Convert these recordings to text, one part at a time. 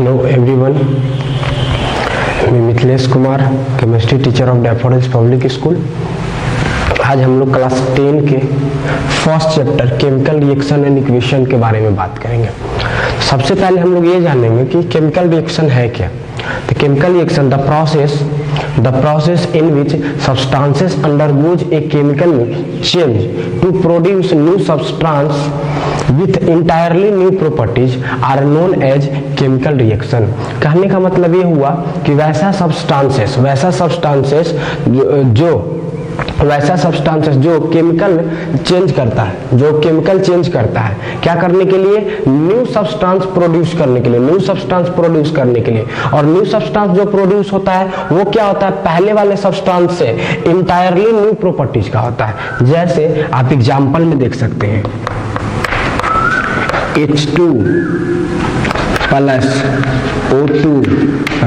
Hello everyone, मैं Mithilesh Kumar, chemistry teacher of daffodils public school. आज हम लोग क्लास 10 के first chapter chemical reaction and equation के बारे में बात करेंगे। सबसे पहले हम लोग ये जानेंगे कि केमिकल रिएक्शन है क्या। तो chemical reaction the process in which substances undergoes a chemical change to produce new substance with entirely new properties are known as chemical reaction। कहने का मतलब ये हुआ कि वैसा सब्सटेंसेस जो केमिकल चेंज करता है, क्या करने के लिए? न्यू सब्सटेंस प्रोड्यूस करने के लिए, और न्यू सब्सटेंस जो प्रोड्यूस होता है वो क्या होता है? पहले वाले सब्सटेंस से इंटायरली न्यू प्रॉपर्टीज का होता है। जैसे आप एग्जांपल में देख सकते हैं, H2 प्लस O2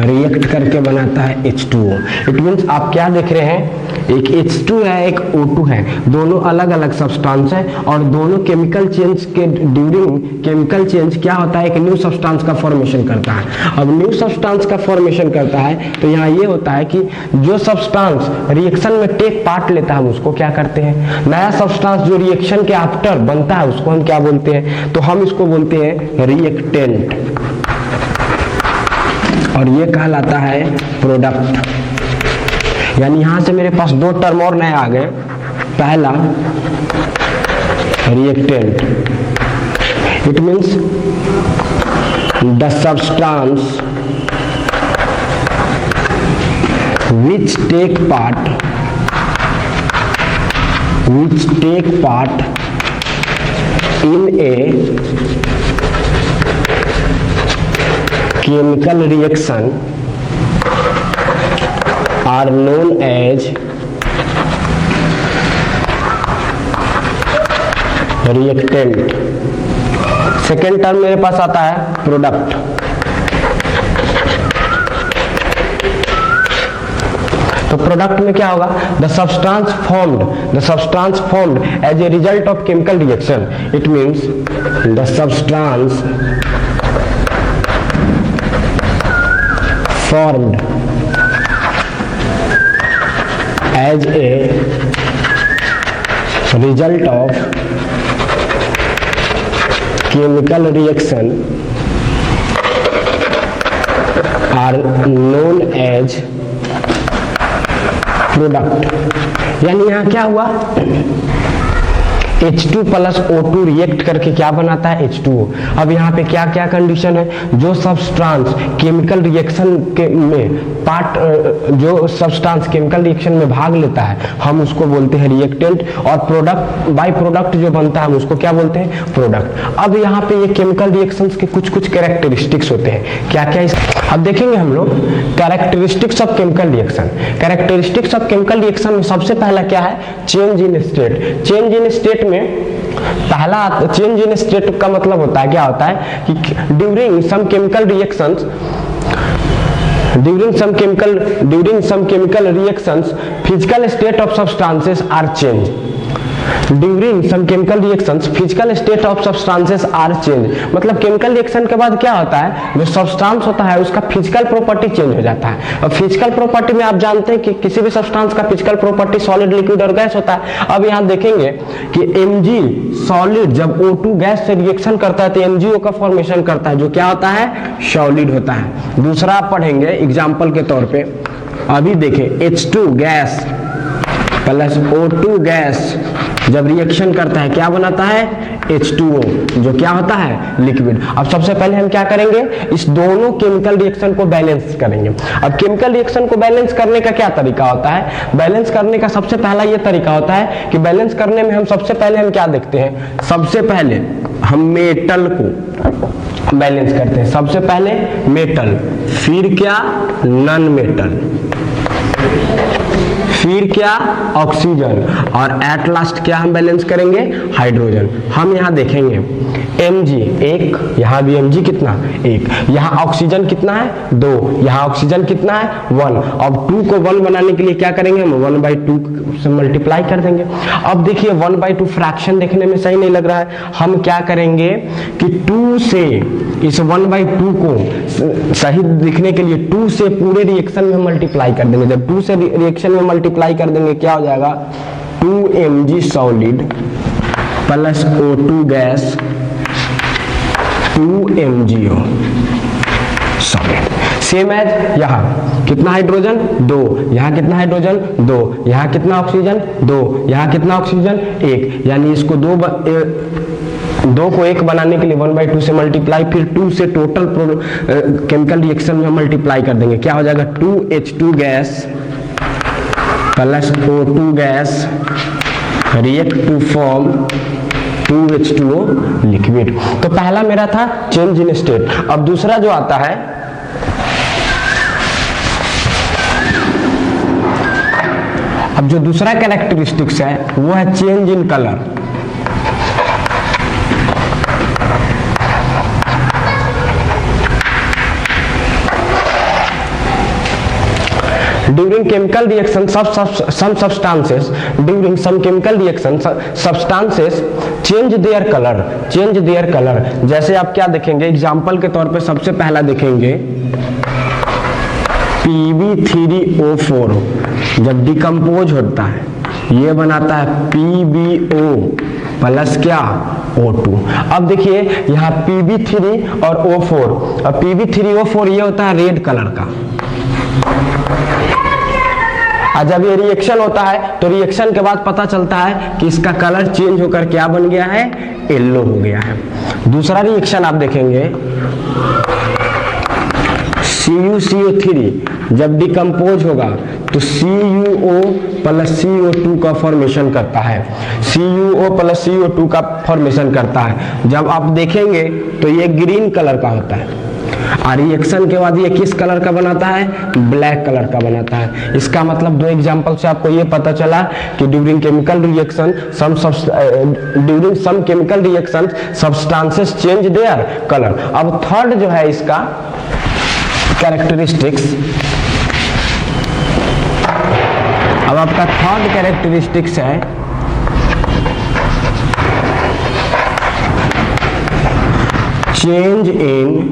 रिएक्ट करके बनाता है H2O। इट मीन्स आप क्या देख रहे हैं, एक H2 है, एक O2 है, दोनों अलग अलग सब्सटेंस है और दोनों केमिकल चेंज के ड्यूरिंग केमिकल चेंज क्या होता है? एक न्यू सब्सटेंस का फॉर्मेशन करता है। अब न्यू सब्सटेंस का फॉर्मेशन करता है तो यहाँ ये होता है कि जो सब्सटेंस रिएक्शन में टेक पार्ट लेता है हम उसको क्या करते हैं? नया सब्सटेंस जो रिएक्शन के आफ्टर बनता है उसको हम क्या बोलते हैं? तो हम इसको बोलते हैं रिएक्टेंट, और ये कहलाता है प्रोडक्ट। यानी यहां से मेरे पास दो टर्म और नए आ गए। पहला reactant, it means the substance which take part in a chemical reaction are known as reactant। Second term मेरे पास आता है प्रोडक्ट। तो प्रोडक्ट में क्या होगा? The substance formed as a result of chemical reaction. It means the substance formed as a result of chemical reaction are known as product। यानी यहाँ क्या हुआ? H2 प्लस O2 रिएक्ट करके क्या बनाता है? H2O। अब यहाँ पे क्या क्या कंडीशन है? जो सब्सटेंस केमिकल रिएक्शन के में जो सब्सटेंस केमिकल रिएक्शन में भाग लेता है हम उसको बोलते हैं रिएक्टेंट, और प्रोडक्ट बाय प्रोडक्ट जो बनता है हम उसको क्या बोलते हैं? प्रोडक्ट। अब यहाँ पे ये केमिकल रिएक्शंस के कुछ कैरेक्टरिस्टिक्स होते हैं। क्या क्या अब देखेंगे हम लोग। Characteristics of chemical reaction. Characteristics of chemical reaction में सबसे पहला क्या है? Change in state. Change in state में पहला चेंज इन स्टेट का मतलब होता है, क्या होता है कि during some chemical reactions physical state of substances are changed। During some chemical reactions physical state of substances are change. मतलब केमिकल रिएक्शन के बाद क्या होता है? जो सब्सटेंस होता है उसका फिजिकल प्रॉपर्टी चेंज हो जाता है। और फिजिकल प्रॉपर्टी में आप जानते हैं कि किसी भी सब्सटेंस का फिजिकल प्रॉपर्टी सॉलिड, लिक्विड और गैस होता है। अब यहाँ देखेंगे कि Mg सॉलिड जब O2 गैस से रिएक्शन करता है तो MgO का फॉर्मेशन करता है, जो क्या होता है? सॉलिड होता है। दूसरा आप पढ़ेंगे एग्जाम्पल के तौर पे। अभी देखें H2 gas plus O2 gas जब रिएक्शन करता है क्या बनाता है? H2O, जो क्या होता है? लिक्विड। अब सबसे पहले हम क्या करेंगे? इस दोनों केमिकल रिएक्शन को बैलेंस करेंगे। अब केमिकल रिएक्शन को बैलेंस करने का क्या तरीका होता है? बैलेंस करने का सबसे पहला ये तरीका होता है कि बैलेंस करने में हम सबसे पहले हम क्या देखते हैं? सबसे पहले हम मेटल को बैलेंस करते हैं। सबसे पहले मेटल, फिर क्या? नॉन मेटल, फिर क्या, ऑक्सीजन, और एट लास्ट क्या हम बैलेंस करेंगे, हाइड्रोजन। हम यहाँ देखेंगे Mg एक, यहाँ भी Mg कितना, एक, यहाँ ऑक्सीजन कितना है, 2, यहाँ ऑक्सीजन कितना है, 1। अब 2 को 1 बनाने के लिए क्या करेंगे हम, 1/2 से मल्टीप्लाई कर देंगे। अब देखिए 1/2 फ्रैक्शन देखने में सही नहीं लग रहा है, हम क्या करेंगे कि 2 से इस 1/2 को सही दिखने के लिए 2 से पूरे रिएक्शन में मल्टीप्लाई कर देंगे। जब 2 से रिएक्शन में मल्टीप्लाई कर देंगे क्या हो जाएगा, 2Mg solid plus O2 gas 2MgO solid. Same as यहाँ कितना हाइड्रोजन, 2, यहाँ कितना हाइड्रोजन, 2, यहाँ कितना ऑक्सीजन, 2, यहाँ कितना ऑक्सीजन, 1। यानी इसको 2 को 1 बनाने के लिए 1/2 से मल्टीप्लाई, फिर 2 से टोटल केमिकल रिएक्शन में मल्टीप्लाई कर देंगे। क्या हो जाएगा, 2H2 gas plus O2 gas react to form 2H2O liquid. तो पहला मेरा था चेंज इन स्टेट। अब दूसरा जो आता है, अब जो दूसरा कैरेक्टरिस्टिक्स है वो है change in colour. During chemical reaction, some substances during some chemical reaction substances change their color। जैसे आप क्या देखेंगे, एग्जाम्पल के तौर पे सबसे पहला देखेंगे Pb3O4 जब डिकम्पोज होता है ये बनाता है PbO प्लस क्या, O2। अब देखिए यहाँ Pb3 और O4, अब Pb3O4 ये होता है रेड कलर का, और जब ये रिएक्शन होता है तो रिएक्शन के बाद पता चलता है कि इसका कलर चेंज होकर क्या बन गया है, येलो हो गया है। दूसरा रिएक्शन आप देखेंगे CuCO3 जब डिकम्पोज होगा तो CuO प्लस CO2 का फॉर्मेशन करता है, CuO प्लस CO2 का फॉर्मेशन करता है। जब आप देखेंगे तो ये ग्रीन कलर का होता है, और रिएक्शन के बाद ये किस कलर का बनाता है, ब्लैक कलर का बनाता है। इसका मतलब 2 एग्जांपल से आपको ये पता चला कि during some chemical reaction substances change their colour. अब थर्ड जो है इसका कैरेक्टरिस्टिक्स, अब आपका थर्ड कैरेक्टरिस्टिक्स है change in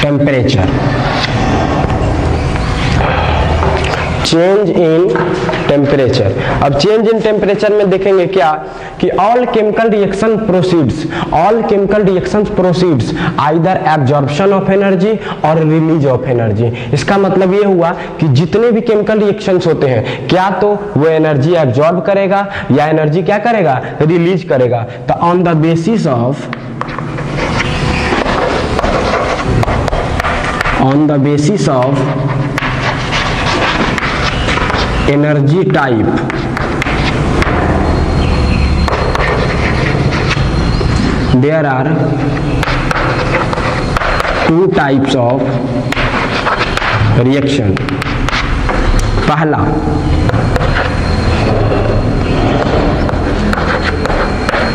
temperature. Change in temperature, अब चेंज इन टेम्परेचर में देखेंगे क्या कि all chemical reaction proceeds either absorption of energy और रिलीज ऑफ एनर्जी। इसका मतलब ये हुआ कि जितने भी केमिकल रिएक्शंस होते हैं क्या तो वो एनर्जी एब्जॉर्ब करेगा या एनर्जी क्या करेगा, रिलीज करेगा। तो on the basis of energy type, there are 2 types of reaction। पहला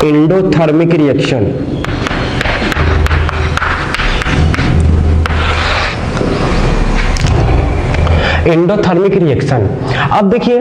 एंडोथर्मिक रिएक्शन, एंडोथर्मिक रिएक्शन। अब देखिए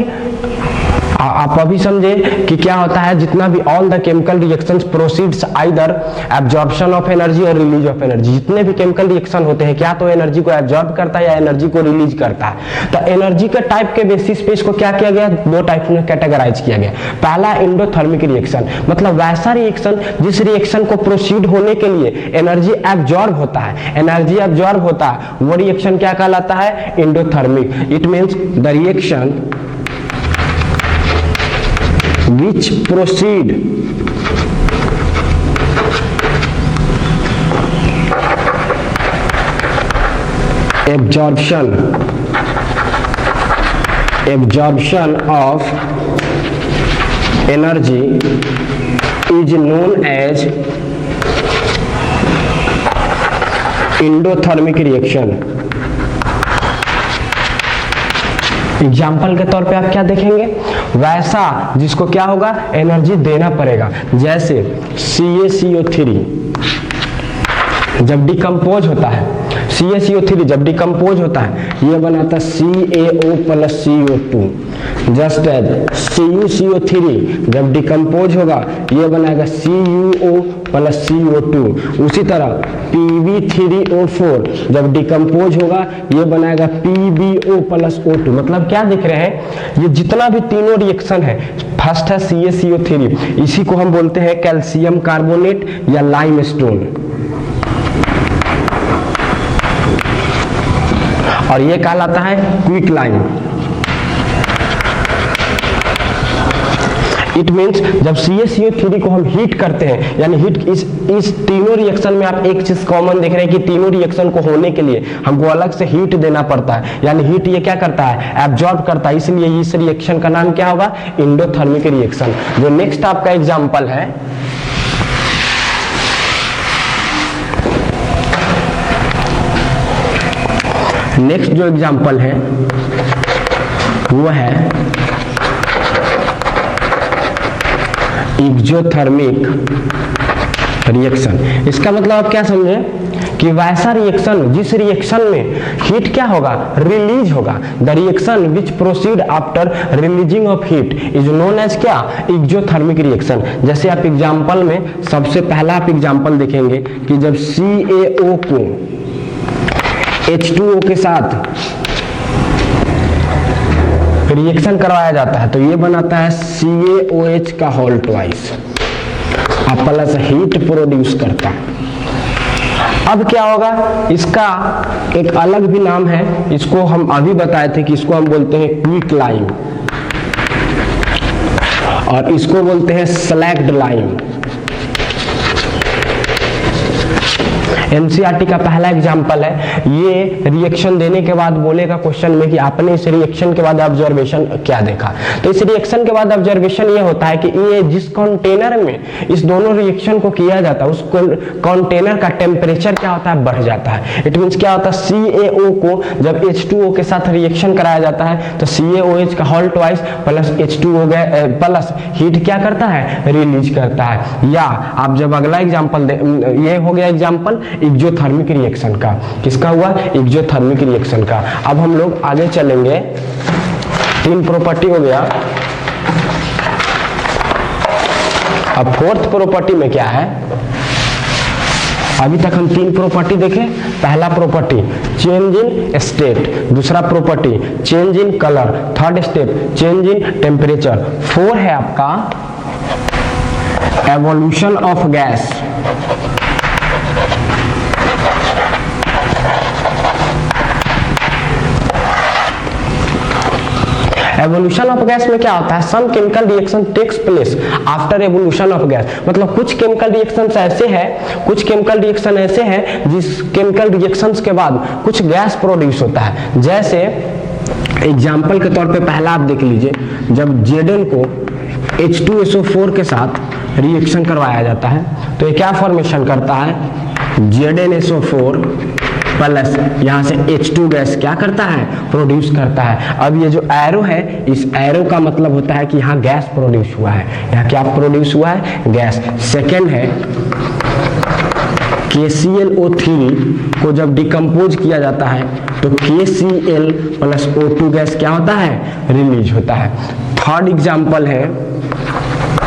आप अभी समझे कि क्या होता है, जितना भी all the chemical reactions proceeds either absorption of energy और रिलीज ऑफ एनर्जी। जितने भी केमिकल रिएक्शन होते हैं क्या तो एनर्जी को एब्जॉर्ब करता है या एनर्जी को रिलीज करता है। तो एनर्जी के टाइप के बेसिस पे इसको क्या किया गया, 2 टाइप में कैटेगराइज किया गया। पहला एंडोथर्मिक रिएक्शन, मतलब वैसा रिएक्शन जिस रिएक्शन को प्रोसीड होने के लिए एनर्जी एब्जॉर्ब होता है, एनर्जी एब्जॉर्ब होता है, वो रिएक्शन क्या कहलाता है, endothermic. It means the reaction which proceed absorption of energy is known as endothermic reaction। Example के तौर पे आप क्या देखेंगे, वैसा जिसको क्या होगा, एनर्जी देना पड़ेगा। जैसे CaCO3 जब डिकम्पोज होता है, CaCO3 जब डिकम्पोज होता है ये बनाता है CaO plus CO2। Just as CuCO3 जब डिकम्पोज होगा ये बनाएगा CuO प्लस CO2। उसी तरह Pb3O4 जब डिकम्पोज होगा ये बनाएगा PbO प्लस O2। मतलब क्या दिख रहे हैं, ये जितना भी तीनों रिएक्शन है, फर्स्ट है CaCO3, इसी को हम बोलते हैं कैल्शियम कार्बोनेट या लाइमस्टोन, और ये कहलाता है क्विक लाइम। इट मीन्स जब CaCO3 को हम हीट करते हैं, यानी हीट इस तीनों रिएक्शन में आप एक चीज कॉमन देख रहे हैं कि तीनों रिएक्शन को होने के लिए हमको अलग से हीट देना पड़ता है, यानी हीट ये क्या करता है, एब्जॉर्ब करता है। इसलिए इस रिएक्शन का नाम क्या होगा, एंडोथर्मिक रिएक्शन। जो नेक्स्ट आपका एग्जाम्पल है नेक्स्ट जो एग्जाम्पल है वो है एक्सोथर्मिक रिएक्शन। इसका मतलब आप क्या समझे कि वैसा रिएक्शन जिस रिएक्शन में हीट क्या होगा, रिलीज होगा। The reaction which proceed after releasing of heat is known as क्या, एक्सोथर्मिक रिएक्शन। जैसे आप एग्जाम्पल में सबसे पहला आप एग्जाम्पल देखेंगे कि जब CaO को H2O के साथ रिएक्शन करवाया जाता है तो ये बनाता है CaOH का होल ट्वाइस, अब प्लस हीट प्रोड्यूस करता है। अब क्या होगा, इसका एक अलग भी नाम है, इसको हम अभी बताए थे कि इसको हम बोलते हैं क्विक लाइम और इसको बोलते हैं स्लैग्ड लाइम। एनसीईआरटी का पहला एग्जाम्पल है। ये रिएक्शन देने के बाद बोलेगा क्वेश्चन में कि आपने इस रिएक्शन के बाद ऑब्जर्वेशन क्या देखा। तो इस रिएक्शन के बाद ऑब्जर्वेशन ये होता है कि ये जिस कंटेनर में इस दोनों रिएक्शन को किया जाता है उस कंटेनर का टेम्परेचर क्या होता है, बढ़ जाता है। इट मींस क्या होता है, CaO को जब H2O के साथ रिएक्शन कराया जाता है तो CaOH का whole twice plus H2O plus heat क्या करता है, रिलीज करता है। या आप जब अगला एग्जाम्पल, ये हो गया एग्जाम्पल एक्सोथर्मिक रिएक्शन का। किसका हुआ, एक्सोथर्मिक रिएक्शन का। अब हम लोग आगे चलेंगे, 3 प्रॉपर्टी हो गया। अब 4th प्रॉपर्टी में क्या है, अभी तक हम 3 प्रॉपर्टी देखे। पहला प्रॉपर्टी चेंज इन स्टेट, दूसरा property change in colour, third step change in temperature, 4 है आपका evolution of gas. Evolution of gas में क्या होता है, some chemical reaction takes place after evolution of gas. मतलब कुछ केमिकल रिएक्शंस ऐसे हैं, कुछ केमिकल रिएक्शन ऐसे हैं जिस केमिकल रिएक्शंस के बाद कुछ गैस प्रोड्यूस होता है। जैसे एग्जाम्पल के तौर पे पहला आप देख लीजिए, जब Zn को H2SO4 के साथ रिएक्शन करवाया जाता है तो ये क्या फॉर्मेशन करता है, ZnSO4 प्लस यहाँ से H2 गैस क्या करता है, प्रोड्यूस करता है। अब ये जो एरो है, इस एरो का मतलब होता है कि यहाँ गैस प्रोड्यूस हुआ है, यहाँ क्या प्रोड्यूस हुआ है, गैस। सेकेंड है KClO3 को जब डिकम्पोज किया जाता है तो KCl प्लस O2 गैस क्या होता है, रिलीज होता है। थर्ड एग्जाम्पल है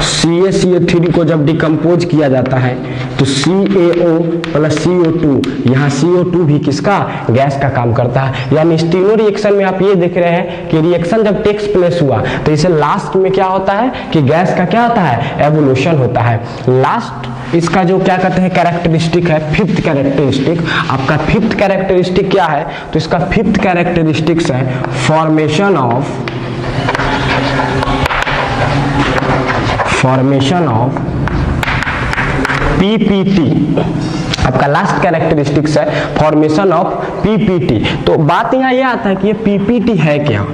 CaCO3 को जब डिकम्पोज किया जाता है तो CaO प्लस CO2, यहाँ CO2 भी किसका, गैस का काम करता है। यानी इस तीनों रिएक्शन में आप ये देख रहे हैं कि रिएक्शन जब टेक्स प्लेस हुआ तो इसे लास्ट में क्या होता है कि गैस का क्या होता है, एवोल्यूशन होता है। लास्ट इसका जो क्या कहते हैं कैरेक्टरिस्टिक है, 5th कैरेक्टरिस्टिक। आपका 5th कैरेक्टरिस्टिक क्या है, तो इसका 5th कैरेक्टरिस्टिक्स है फॉर्मेशन ऑफ PPT। आपका लास्ट कैरेक्टरिस्टिक्स है फॉर्मेशन ऑफ PPT। तो बात यहाँ ये आता है कि ये PPT है क्या।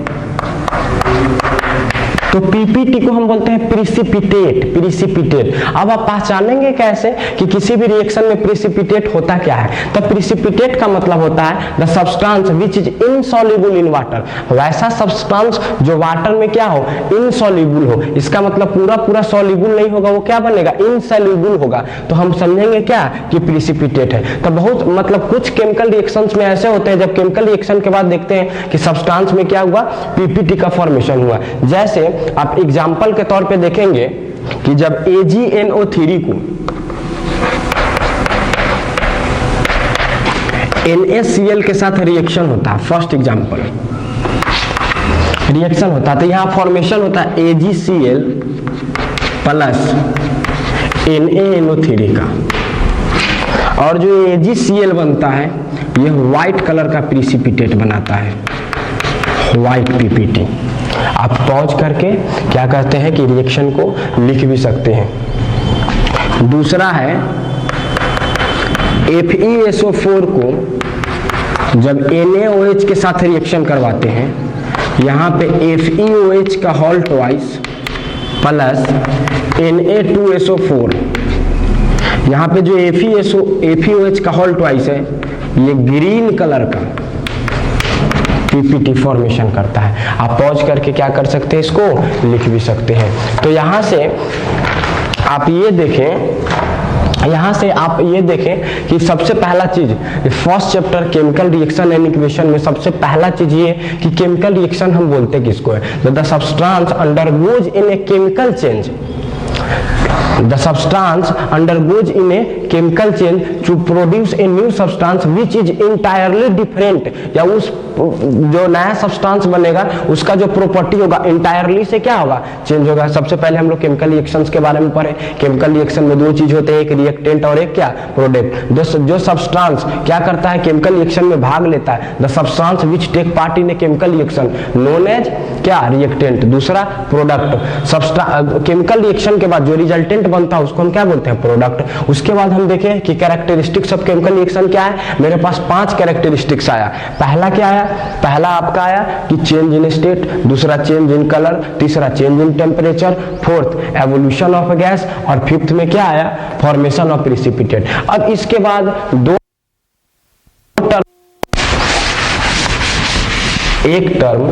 तो पीपीटी को हम बोलते हैं प्रिसिपिटेट। प्रिसिपिटेट अब आप पहचानेंगे कैसे कि किसी भी रिएक्शन में प्रिसिपिटेट होता क्या है। तो प्रिसिपिटेट का मतलब होता है the substance which is insoluble in water, वैसा सब्सटेंस जो वाटर में क्या हो, इनसॉल्युबल हो। इसका मतलब पूरा पूरा सॉल्युबल नहीं होगा, वो क्या बनेगा, इनसॉल्युबल होगा। तो हम समझेंगे क्या कि प्रिसिपिटेट है। तो बहुत मतलब कुछ केमिकल रिएक्शंस में ऐसे होते हैं जब केमिकल रिएक्शन के बाद देखते हैं कि सब्सटेंस में क्या हुआ, पीपीटी का फॉर्मेशन हुआ। जैसे आप एग्जांपल के तौर पे देखेंगे कि जब AgNO3 को NaCl के साथ रिएक्शन होता है, फर्स्ट एग्जांपल रिएक्शन होता है, तो यहां फॉर्मेशन होता है AgCl प्लस NaNO3 का, और जो AgCl बनता है ये व्हाइट कलर का प्रिसिपिटेट बनाता है, व्हाइट पीपीटी। आप पॉज करके क्या कहते हैं कि रिएक्शन को लिख भी सकते हैं। दूसरा है FeSO4 को जब NaOH के साथ रिएक्शन करवाते हैं, यहाँ पे FeOH का होल ट्वाइस प्लस Na2SO4, यहाँ पे जो FeOH का होल ट्वाइस है ये ग्रीन कलर का पीपीटी फॉर्मेशन करता है। आप पॉज करके क्या कर सकते हैं, इसको लिख भी सकते हैं। तो यहाँ से आप ये देखें कि सबसे पहला चीज first chapter chemical reaction and equation में सबसे पहला चीज ये कि केमिकल रिएक्शन हम बोलते किसको है, the substance undergoes in a chemical change, the substance undergoes in a chemical change to produce a new substance which is entirely different, या उस जो नया सब्सटेंस बनेगा उसका जो प्रॉपर्टी होगा इंटायरली से क्या होगा, चेंज होगा। सबसे पहले हम लोग केमिकल रिएक्शंस के बारे में पढ़े। केमिकल रिएक्शन में दो चीज होते हैं, एक रिएक्टेंट और एक क्या, प्रोडक्ट। जो सब्सटेंस क्या करता है, केमिकल रिएक्शन में भाग लेता है, the substance which take part in a chemical reaction known as क्या, रिएक्टेंट। दूसरा प्रोडक्ट। केमिकल रिएक्शन के बाद जो रिजल्टेंट बनता है उसको हम क्या बोलते हैं, प्रोडक्ट। उसके बाद हम देखें कि कैरेक्टरिस्टिक्स ऑफ केमिकल रिएक्शन क्या है। मेरे पास 5 कैरेक्टरिस्टिक्स आया। पहला क्या आया, पहला आपका आया कि चेंज इन स्टेट, दूसरा चेंज इन कलर, तीसरा change in temperature, fourth evolution of gas, और फिफ्थ में क्या आया, फॉर्मेशन ऑफ प्रिसिपिटेट। अब इसके बाद एक टर्म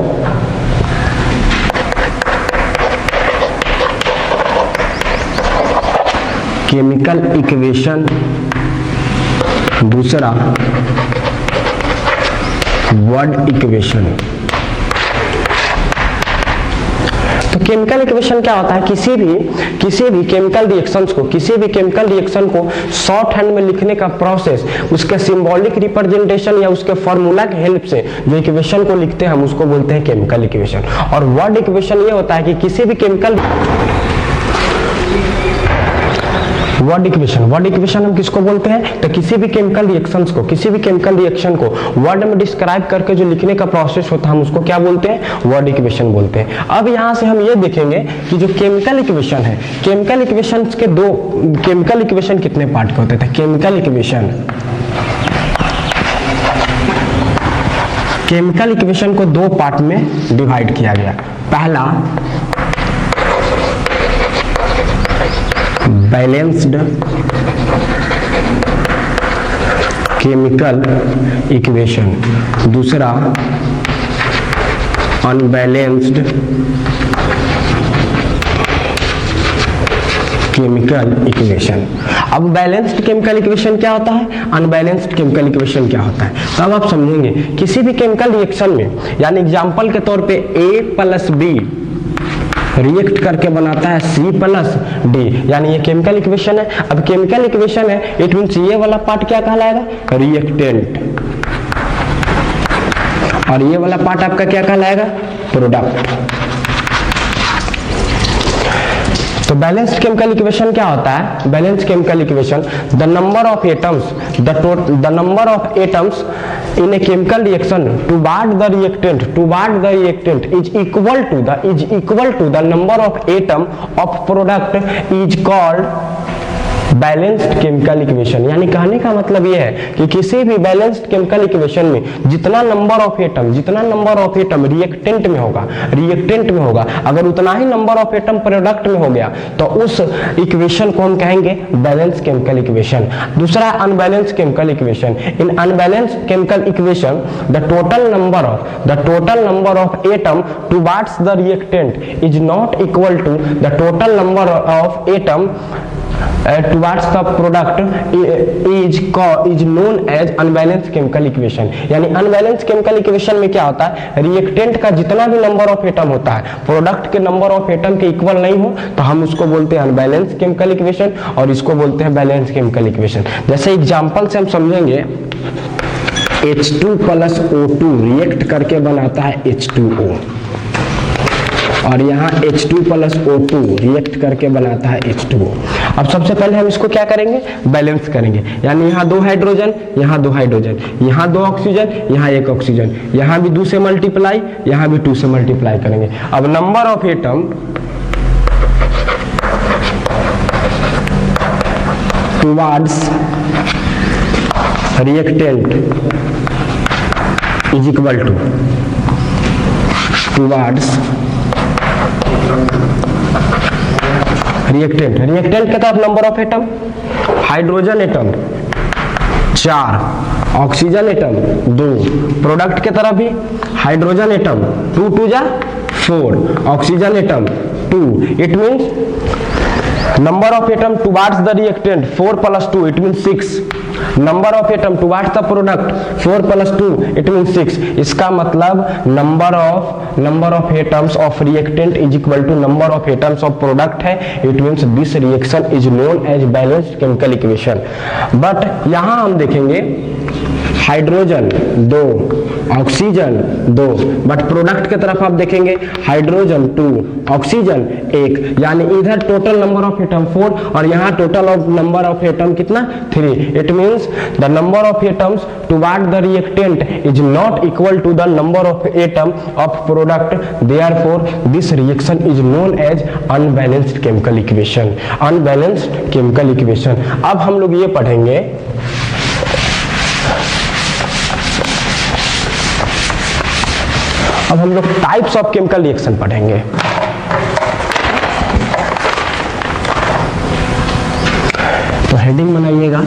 केमिकल इक्वेशन, दूसरा वर्ड इक्वेशन। तो केमिकल इक्वेशन क्या होता है, किसी भी केमिकल रिएक्शंस को, किसी भी केमिकल रिएक्शन को शॉर्ट हैंड में लिखने का प्रोसेस, उसके सिंबॉलिक रिप्रेजेंटेशन या उसके फॉर्मूला की हेल्प से जो इक्वेशन को लिखते हैं हम उसको बोलते हैं केमिकल इक्वेशन। और वर्ड इक्वेशन ये होता है कि किसी भी केमिकल वर्ड इक्वेशन हम किसको बोलते हैं, तो किसी भी केमिकल रिएक्शंस को, किसी भी केमिकल रिएक्शन को वर्ड में डिस्क्राइब करके जो लिखने का प्रोसेस होता है हम उसको क्या बोलते हैं, वर्ड इक्वेशन बोलते हैं। अब यहां से हम ये देखेंगे कि जो केमिकल इक्वेशन है, केमिकल इक्वेशन के दो, केमिकल इक्वेशन कितने पार्ट के होते थे, केमिकल इक्वेशन को 2 पार्ट में डिवाइड किया गया। पहला बैलेंस्ड केमिकल इक्वेशन, दूसरा अनबैलेंस्ड केमिकल इक्वेशन। अब बैलेंस्ड केमिकल इक्वेशन क्या होता है, अनबैलेंस्ड केमिकल इक्वेशन क्या होता है, तो अब आप समझेंगे। किसी भी केमिकल रिएक्शन में, यानी एग्जांपल के तौर पे A + B रिएक्ट करके बनाता है C + D, यानी ये केमिकल इक्वेशन है। अब केमिकल इक्वेशन है, इट मींस ये वाला पार्ट क्या कहलाएगा, रिएक्टेंट, और ये वाला पार्ट आपका क्या कहलाएगा, प्रोडक्ट। तो बैलेंस्ड केमिकल इक्वेशन क्या होता है, balanced chemical equation, the number of atoms in a chemical reaction toward the reactant is equal to the number of atom of product is called balanced chemical equation, यानी कहने का मतलब यह है कि किसी भी बैलेंस्ड केमिकल इक्वेशन में जितना नंबर ऑफ एटम रिएक्टेंट में होगा, अगर उतना ही नंबर ऑफ एटम प्रोडक्ट में हो गया तो उस इक्वेशन को हम कहेंगे बैलेंस केमिकल इक्वेशन। दूसरा unbalance chemical equation. In unbalance chemical equation the total number of atom towards the reactant is not equal to the total number of atom towards the product is known as unbalanced chemical equation। यानी unbalanced chemical equation में क्या होता है, reactant का जितना भी number of atom होता है प्रोडक्ट के नंबर ऑफ एटम के इक्वल नहीं हो तो हम उसको बोलते हैं अनबैलेंस केमिकल इक्वेशन और इसको बोलते हैं बैलेंस केमिकल इक्वेशन। जैसे एग्जांपल से हम समझेंगे, H2 प्लस O2 रिएक्ट करके बनाता है H2O, और यहाँ H2 प्लस O2 रिएक्ट करके बनाता है H2O। अब सबसे पहले हम इसको क्या करेंगे, बैलेंस करेंगे। यानी यहाँ 2 हाइड्रोजन, यहाँ 2 हाइड्रोजन, यहाँ 2 ऑक्सीजन, यहाँ 1 ऑक्सीजन, यहाँ भी 2 से मल्टीप्लाई, यहाँ भी 2 से मल्टीप्लाई करेंगे। अब number of atom towards reactant is equal to towards reactant के तरफ number of atom, hydrogen atom 4, oxygen atom 2, product के तरफ भी हाइड्रोजन एटम 2 2 जा 4, oxygen atom 2, it means number of atom towards the reactant 4 plus 2 it means 6, number of atom towards the product 4 plus 2 it means 6। इसका मतलब number of atoms of reactant is equal to number of atoms of product है, it means this reaction is known as balanced chemical equation. But यहां हम देखेंगे hydrogen 2, oxygen 2, but product की तरफ आप देखेंगे हाइड्रोजन 2, ऑक्सीजन 1, यानी इधर टोटल नंबर ऑफ एटम 4 और यहाँ टोटल नंबर ऑफ एटम कितना 3। It means the number of atoms toward the reactant is not equal to the number of atom of product, therefore this reaction is known as unbalanced chemical equation. Unbalanced chemical equation. अब हम लोग ये पढ़ेंगे अब हम लोग types of chemical reaction पढ़ेंगे। तो हेडिंग बनाइएगा,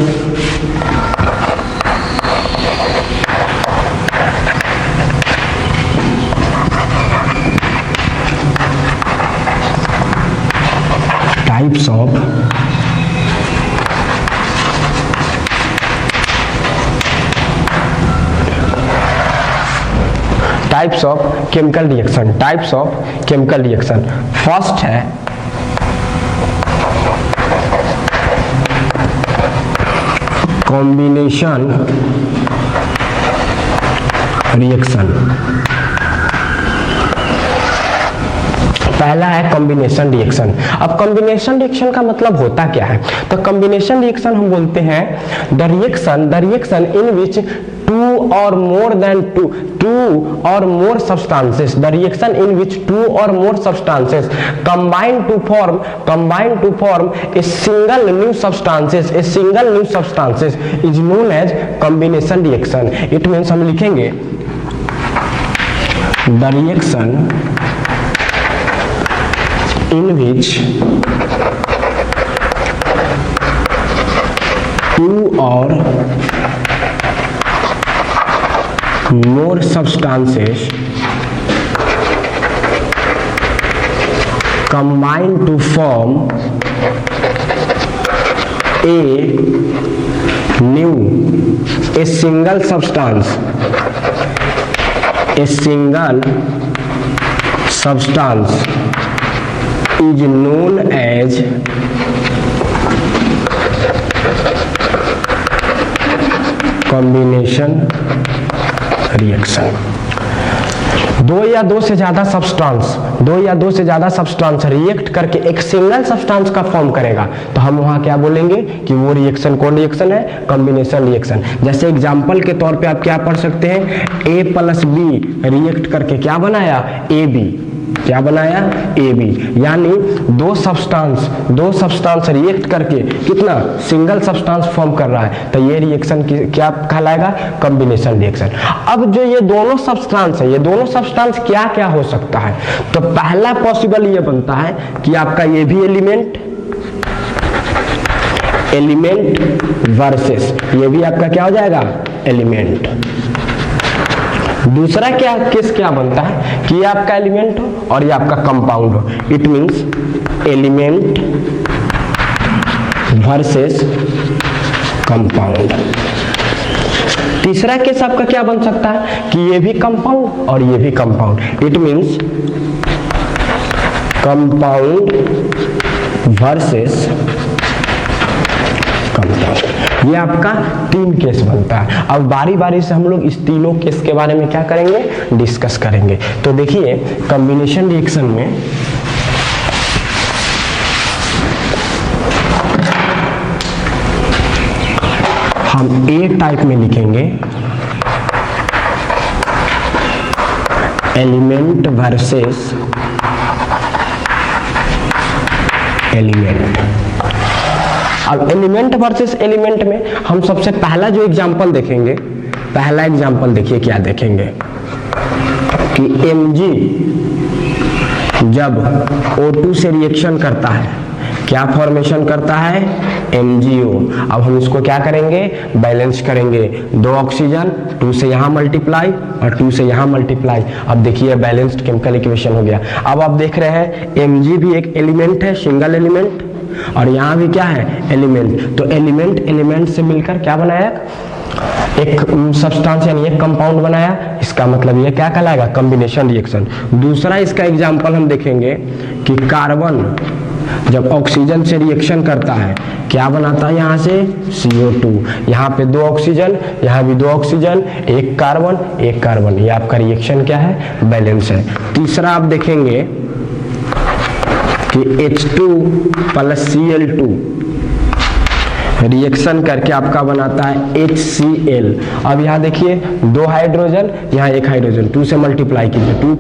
types of chemical reaction. Types of chemical reaction. First है कॉम्बिनेशन रिएक्शन। पहला है कॉम्बिनेशन रिएक्शन। अब कॉम्बिनेशन रिएक्शन का मतलब होता क्या है, तो कॉम्बिनेशन रिएक्शन हम बोलते हैं the reaction in which two or more substances, the reaction in which 2 or more substances combine to form a single new substances is known as combination reaction। it means हम लिखेंगे the reaction in which 2 or more substances combine to form a single substance is known as combination reaction. 2 या 2 से ज्यादा substance react करके एक single substance का form करेगा तो हम वहां क्या बोलेंगे कि वो रिएक्शन कौन रिएक्शन है, कॉम्बिनेशन रिएक्शन। जैसे एग्जांपल के तौर पे आप क्या पढ़ सकते हैं, A प्लस B रिएक्ट करके क्या बनाया, AB। क्या बनाया, AB। यानी दो सब्सटेंस रिएक्ट करके कितना सिंगल सब्सटेंस फॉर्म कर रहा है, तो ये रिएक्शन क्या कहलाएगा, कॉम्बिनेशन रिएक्शन। अब जो ये दोनों सब्सटेंस है, ये दोनों सब्सटेंस क्या क्या हो सकता है, तो पहला पॉसिबल ये बनता है कि आपका ये भी एलिमेंट वर्सेस ये भी आपका क्या हो जाएगा, एलिमेंट। दूसरा क्या केस क्या बनता है कि ये आपका एलिमेंट हो और ये आपका कंपाउंड हो, it means element versus compound. तीसरा केस आपका क्या बन सकता है कि ये भी कंपाउंड और ये भी compound, it means compound versus compound. ये आपका 3 केस बनता है। अब बारी बारी से हम लोग इस तीनों केस के बारे में क्या करेंगे, डिस्कस करेंगे। तो देखिए कॉम्बिनेशन रिएक्शन में हम ए टाइप में लिखेंगे एलिमेंट वर्सेस एलिमेंट। अब एलिमेंट वर्सेस एलिमेंट में हम सबसे पहला जो एग्जांपल देखेंगे, पहला एग्जांपल देखिए क्या देखेंगे कि Mg जब O2 से रिएक्शन करता है, क्या फॉर्मेशन करता है, MgO। अब हम इसको क्या करेंगे, बैलेंस करेंगे, 2 ऑक्सीजन 2 से यहाँ मल्टीप्लाई और 2 से यहाँ मल्टीप्लाई। अब देखिए बैलेंस्ड केमिकल इक्वेशन हो गया। अब आप देख रहे हैं Mg भी एक एलिमेंट है, सिंगल एलिमेंट, और यहाँ भी क्या है, एलिमेंट। तो एलिमेंट से मिलकर क्या बनाया, एक सब्सटेंस यानी एक कंपाउंड बनाया। इसका मतलब ये क्या कहलाएगा, कॉम्बिनेशन रिएक्शन। दूसरा इसका एग्जांपल हम देखेंगे कि कार्बन जब ऑक्सीजन से रिएक्शन करता है क्या बनाता है, यहाँ से CO2, यहाँ पे 2 ऑक्सीजन, यहाँ भी 2 ऑक्सीजन, एक कार्बन। ये आपका रिएक्शन क्या है, बैलेंस है। तीसरा आप देखेंगे कि H2 प्लस Cl2 रिएक्शन करके आपका बनाता है HCl। अब यहाँ देखिए 2 हाइड्रोजन, यहाँ 1 हाइड्रोजन, 2 से मल्टीप्लाई कीजिए, 2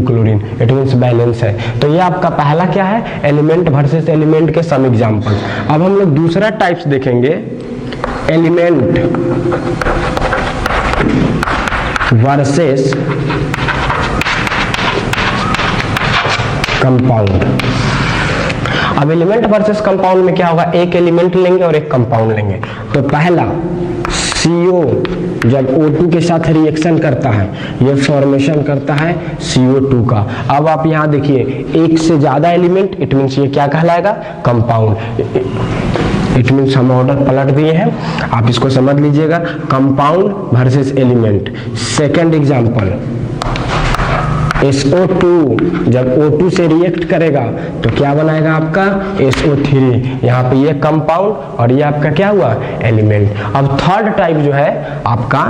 क्लोरीन, इट मींस बैलेंस है। तो ये आपका पहला क्या है, एलिमेंट वर्सेस एलिमेंट के सम एग्जांपल। अब हम लोग दूसरा टाइप्स देखेंगे, एलिमेंट वर्सेस कंपाउंड। अब एलिमेंट वर्सेस कंपाउंड में क्या होगा, एक एलिमेंट लेंगे और एक कंपाउंड लेंगे। तो पहला CO जब O2 के साथ रिएक्शन करता है, ये फॉर्मेशन करता है CO2 का। अब आप यहाँ देखिए एक से ज्यादा एलिमेंट, इट मींस ये क्या कहलाएगा, कंपाउंड। इट मींस हम ऑर्डर पलट दिए हैं, आप इसको समझ लीजिएगा, compound versus element. Second example, SO2 जब O2 से रिएक्ट करेगा तो क्या बनाएगा आपका, SO3। यहाँ पे ये कंपाउंड और ये आपका क्या हुआ, एलिमेंट। अब थर्ड टाइप जो है आपका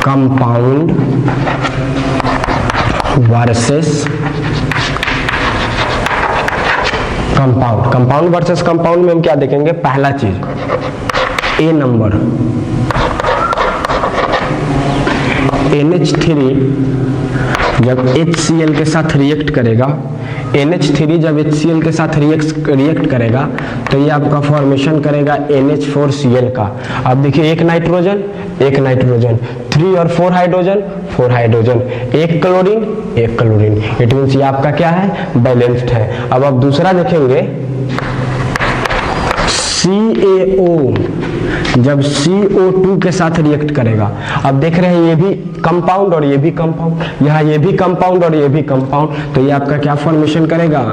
compound versus compound versus compound में हम क्या देखेंगे, पहला चीज ए नंबर NH3 जब HCl के साथ रिएक्ट करेगा, NH3 जब HCl के साथ रिएक्ट करेगा तो ये आपका फॉर्मेशन करेगा NH4Cl का। अब देखिए एक नाइट्रोजन 3 और 4 हाइड्रोजन, एक क्लोरीन, इट मींस ये आपका क्या है, बैलेंस्ड है। अब आप दूसरा देखेंगे CaO जब CO2 के साथ रिएक्ट करेगा। अब देख रहे हैं ये भी कंपाउंड और ये भी कंपाउंड, यहाँ ये भी कंपाउंड और ये भी कंपाउंड, तो ये आपका क्या फॉर्मेशन करेगा,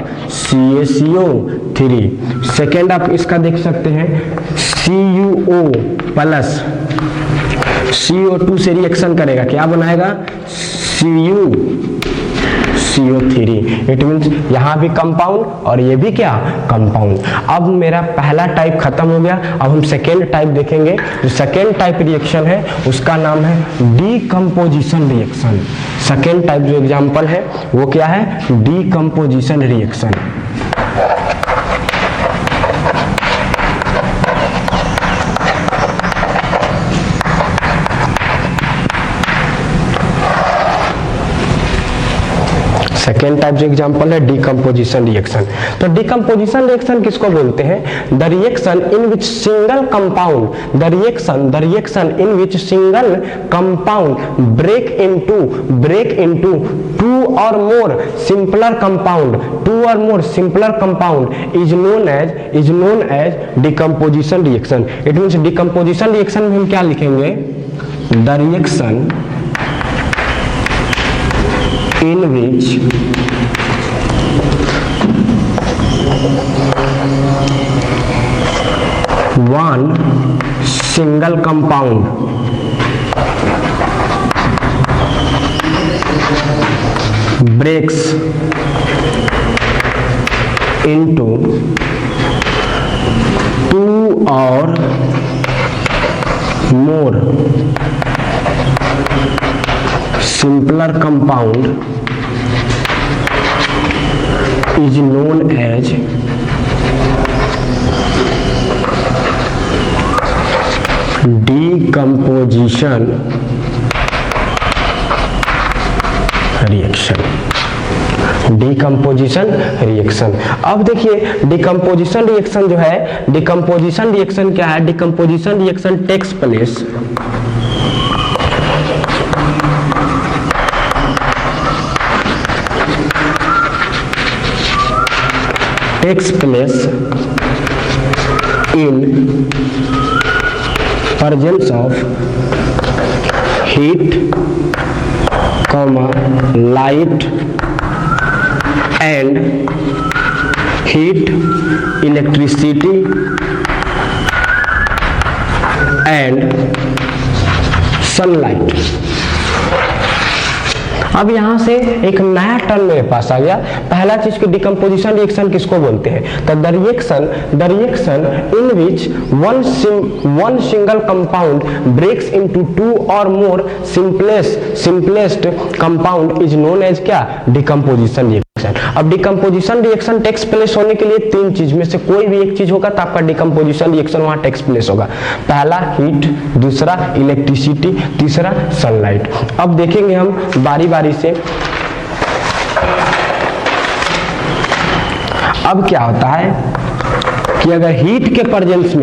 CaCO3। सेकेंड आप इसका देख सकते हैं CuO प्लस CO2 से रिएक्शन करेगा, क्या बनाएगा, CO3। इट मीन्स यहाँ भी कंपाउंड और ये भी क्या, कंपाउंड। अब मेरा पहला टाइप खत्म हो गया, अब हम सेकेंड टाइप देखेंगे। जो सेकेंड टाइप रिएक्शन है उसका नाम है डीकंपोजिशन रिएक्शन। सेकेंड टाइप जो एग्जांपल है वो क्या है, डीकंपोजिशन रिएक्शन। सेकेंड टाइप जो एग्जांपल है डीकंपोजिशन रिएक्शन। तो डीकंपोजिशन रिएक्शन किसको बोलते हैं, the reaction in which single compound, the reaction in which single compound break into two और more simpler compound is known as decomposition reaction. It means decomposition reaction में हम क्या लिखेंगे, the reaction in which one single compound breaks into two or more simpler compound is known as decomposition reaction। Decomposition reaction. अब देखिए decomposition reaction जो है, decomposition reaction क्या है, decomposition reaction takes place in presence of heat, light and heat, electricity and sunlight। अब यहां से एक नया टर्म मेरे पास आ गया। पहला चीज की डीकंपोजिशन रिएक्शन किसको बोलते हैं, तो the reaction in which one single compound breaks into two और more simplest compound is known as क्या, डीकंपोजिशन रिएक्शन। अब डीकंपोजिशन रिएक्शन टेक्स प्लेस होने के लिए तीन चीज में से कोई भी एक चीज होगा तो आपका डीकंपोजिशन रिएक्शन वहां टेक्स प्लेस होगा। पहला हीट, दूसरा इलेक्ट्रिसिटी, तीसरा सनलाइट। अब देखेंगे हम बारी बारी से। अब क्या होता है कि अगर हीट के प्रेजेंस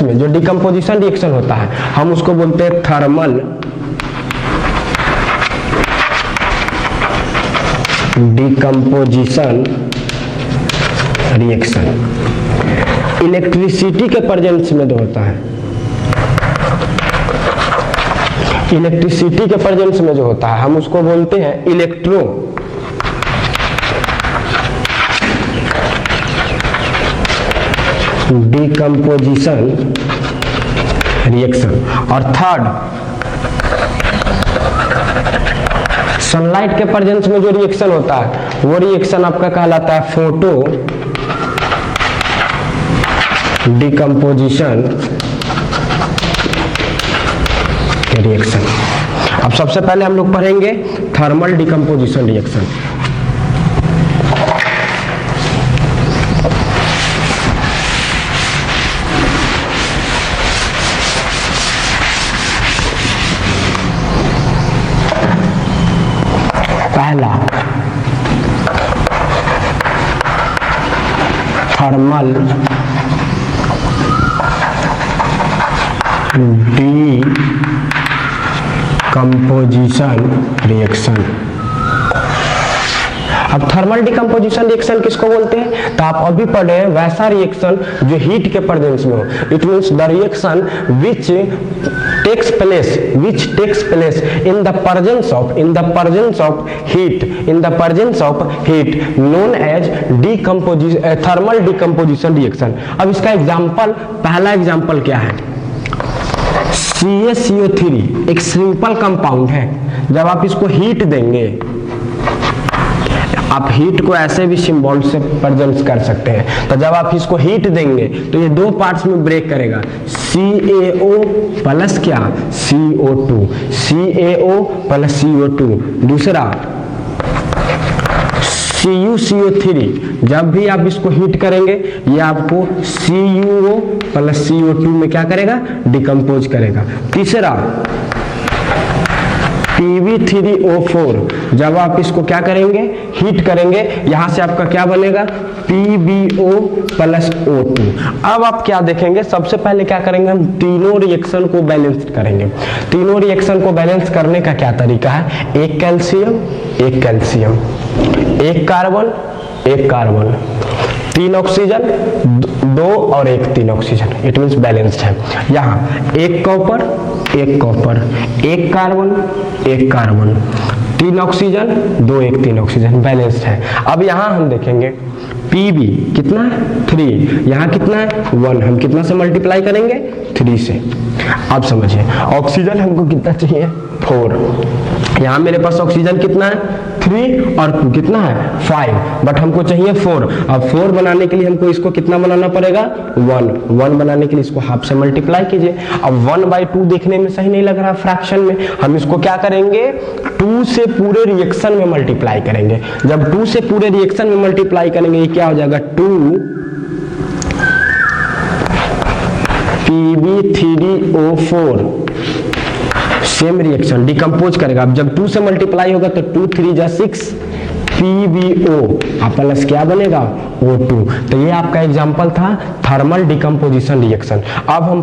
में जो डीकंपोजिशन रिएक्शन होता है हम उसको बोलते हैं थर्मल डीकंपोजिशन रिएक्शन। इलेक्ट्रिसिटी के प्रेजेंस में जो होता है, इलेक्ट्रिसिटी के प्रेजेंस में जो होता है हम उसको बोलते हैं इलेक्ट्रो डीकंपोजिशन रिएक्शन। और थर्ड सनलाइट के प्रेजेंस में जो रिएक्शन होता है वो रिएक्शन आपका कहलाता है फोटो डीकंपोजिशन रिएक्शन। अब सबसे पहले हम लोग पढ़ेंगे थर्मल डीकंपोजिशन रिएक्शन। पहला थर्मल डीकंपोजिशन रिएक्शन। अब थर्मल डीकंपोजिशन रिएक्शन किसको बोलते हैं, तो आप अभी पढ़े हैं वैसा रिएक्शन जो हीट के प्रेजेंस में हो। It means the reaction which takes place in the presence of heat known as thermal decomposition reaction। अब इसका एग्जांपल, पहला एग्जांपल क्या है, CaCO3 एक सिंपल कंपाउंड है। जब आप इसको हीट देंगे, आप हीट को ऐसे भी सिंबल से प्रेजेंट कर सकते हैं, तो जब आप इसको हीट देंगे तो ये दो पार्ट्स में ब्रेक करेगा, CaO प्लस क्या CO2, CaO प्लस CO2। दूसरा CuCO3, जब भी आप इसको हीट करेंगे ये आपको CuO प्लस CO2 में क्या करेगा, डिकम्पोज करेगा। तीसरा Pb3O4, जब आप इसको क्या करेंगे, हीट करेंगे, यहां से आपका क्या बनेगा, PbO प्लस O2। अब आप क्या देखेंगे, सबसे पहले क्या करेंगे, हम तीनों रिएक्शन को बैलेंस करेंगे। तीनों रिएक्शन को बैलेंस करने का क्या तरीका है, एक कैल्शियम, एक कैल्शियम, एक कार्बन, एक कार्बन, 3 ऑक्सीजन, 2 और 1 3 ऑक्सीजन, इट मींस बैलेंस्ड है। यहाँ एक कॉपर, एक कॉपर, एक कार्बन, एक कार्बन, 3 ऑक्सीजन, 2 1 3 ऑक्सीजन, बैलेंस्ड है। अब यहाँ हम देखेंगे Pb कितना है, 3, यहाँ कितना है, 1, हम कितना से मल्टीप्लाई करेंगे, 3 से। अब समझिए ऑक्सीजन हमको कितना चाहिए, 4, यहाँ मेरे पास ऑक्सीजन कितना है, 3 और 2 कितना है, 5, बट हमको चाहिए 4। अब 4 बनाने के लिए हमको इसको कितना बनाना पड़ेगा, 1 बनाने के लिए इसको हाफ से मल्टीप्लाई कीजिए। अब 1/2 देखने में सही नहीं लग रहा फ्रैक्शन में, हम इसको क्या करेंगे, 2 से पूरे रिएक्शन में मल्टीप्लाई करेंगे। जब 2 से पूरे रिएक्शन में मल्टीप्लाई करेंगे ये क्या हो जाएगा, 2 Pb3O4, सेम रिएक्शन डिकम्पोज करेगा। अब जब 2 से मल्टीप्लाई होगा तो 2 3 जा 6 PbO प्लस क्या बनेगा, O2। तो ये आपका एग्जांपल था थर्मल डिकम्पोजिशन रिएक्शन। अब हम